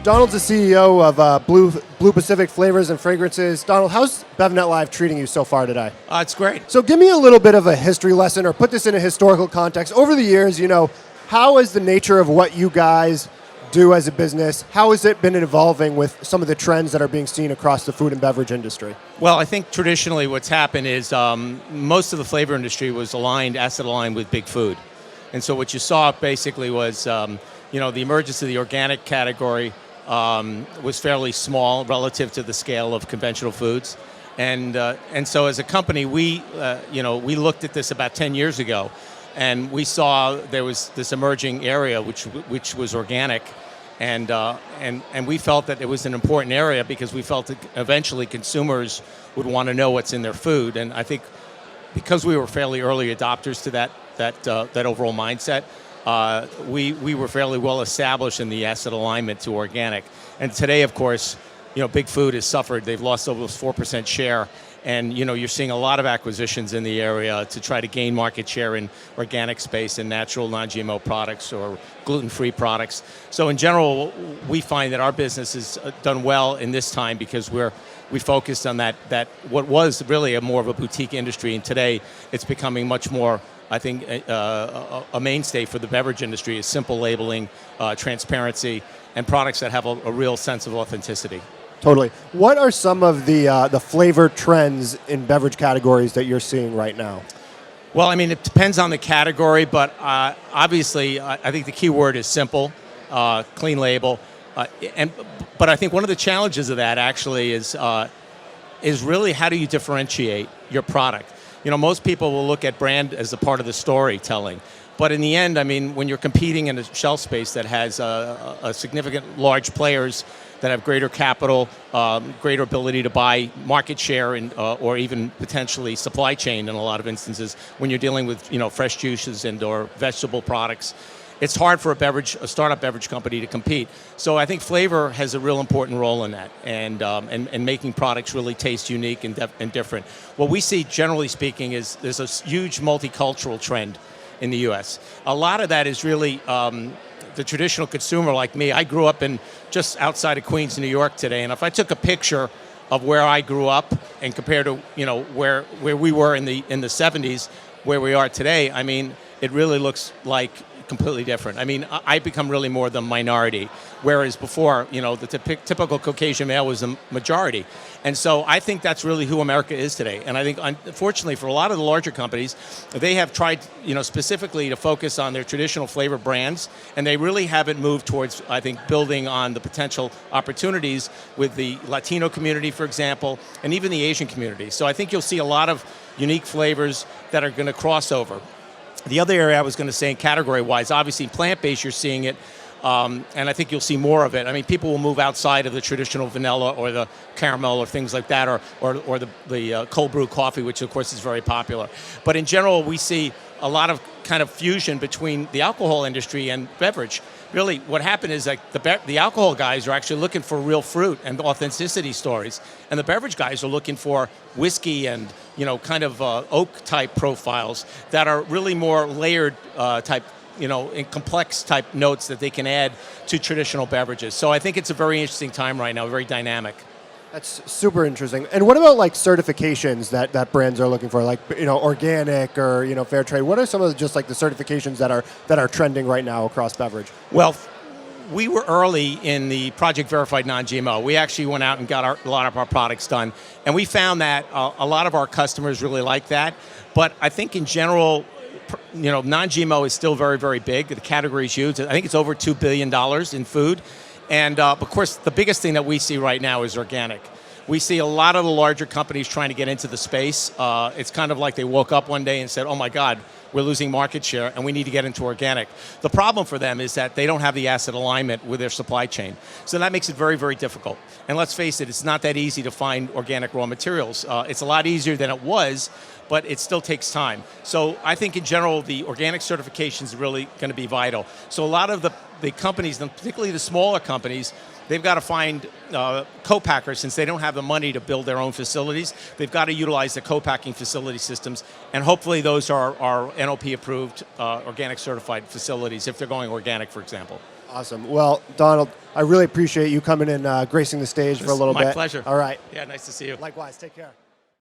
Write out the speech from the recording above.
Donald's the CEO of Blue Pacific Flavors and Fragrances. Donald, how's BevNET Live treating you so far today? It's great. So give me a little bit of a history lesson, or put this in a historical context. Over the years, how has the nature of what you guys do as a business, how has it been evolving with some of the trends that are being seen across the food and beverage industry? Well, I think traditionally what's happened is most of the flavor industry was asset aligned with big food. And so what you saw basically was, the emergence of the organic category was fairly small relative to the scale of conventional foods. And so as a company, we looked at this about 10 years ago, and we saw there was this emerging area which was organic. And we felt that it was an important area because we felt that eventually consumers would want to know what's in their food. And I think because we were fairly early adopters to that overall mindset, we were fairly well established in the asset alignment to organic. And today, of course, big food has suffered. They've lost almost 4% share. And you're seeing a lot of acquisitions in the area to try to gain market share in organic space and natural non-GMO products or gluten-free products. So in general, we find that our business has done well in this time because we focused on that what was really more of a boutique industry, and today it's becoming much more, I think, a mainstay for the beverage industry is simple labeling, transparency, and products that have a real sense of authenticity. Totally. What are some of the flavor trends in beverage categories that you're seeing right now? Well, I mean, it depends on the category, but obviously, I think the key word is simple, clean label. But I think one of the challenges of that actually is really how do you differentiate your product? Most people will look at brand as a part of the storytelling. But in the end, I mean, when you're competing in a shelf space that has a significant large players that have greater capital, greater ability to buy market share, or even potentially supply chain in a lot of instances, when you're dealing with fresh juices or vegetable products, it's hard for a startup beverage company to compete. So I think flavor has a real important role in that, and making products really taste unique and different. What we see, generally speaking, is there's a huge multicultural trend in the U.S. A lot of that is really the traditional consumer like me. I grew up just outside of Queens, New York today, and if I took a picture of where I grew up and compared to where we were in the 70s, where we are today, I mean, it really looks like completely different. I mean, I become really more the minority, whereas before, the typical Caucasian male was the majority. And so I think that's really who America is today. And I think, unfortunately, for a lot of the larger companies, they have tried, specifically to focus on their traditional flavor brands, and they really haven't moved towards, I think, building on the potential opportunities with the Latino community, for example, and even the Asian community. So I think you'll see a lot of unique flavors that are going to cross over. The other area I was going to say, category-wise, obviously plant-based, you're seeing it, and I think you'll see more of it. I mean, people will move outside of the traditional vanilla or the caramel or things like that, or the cold brew coffee, which of course is very popular. But in general, we see a lot of kind of fusion between the alcohol industry and beverage. Really, what happened is like the alcohol guys are actually looking for real fruit and authenticity stories, and the beverage guys are looking for whiskey and kind of oak type profiles that are really more layered type, in complex type notes that they can add to traditional beverages. So I think it's a very interesting time right now, very dynamic. That's super interesting. And what about like certifications that brands are looking for, like organic or fair trade? What are some of just like the certifications that are trending right now across beverage? Well, we were early in the Project Verified Non-GMO. We actually went out and got a lot of our products done, and we found that a lot of our customers really like that. But I think in general, non-GMO is still very, very big. The category is huge. I think it's over $2 billion in food. And of course, the biggest thing that we see right now is organic. We see a lot of the larger companies trying to get into the space. It's kind of like they woke up one day and said, oh my God, we're losing market share and we need to get into organic. The problem for them is that they don't have the asset alignment with their supply chain. So that makes it very, very difficult. And let's face it, it's not that easy to find organic raw materials. It's a lot easier than it was, but it still takes time. So I think in general, the organic certification is really going to be vital. So a lot of the companies, and particularly the smaller companies, they've got to find co-packers. Since they don't have the money to build their own facilities, they've got to utilize the co-packing facility systems, and hopefully those are NOP approved, organic certified facilities if they're going organic, for example. Awesome. Well, Donald, I really appreciate you coming and gracing the stage for a little bit. My pleasure. All right. Yeah, nice to see you. Likewise. Take care.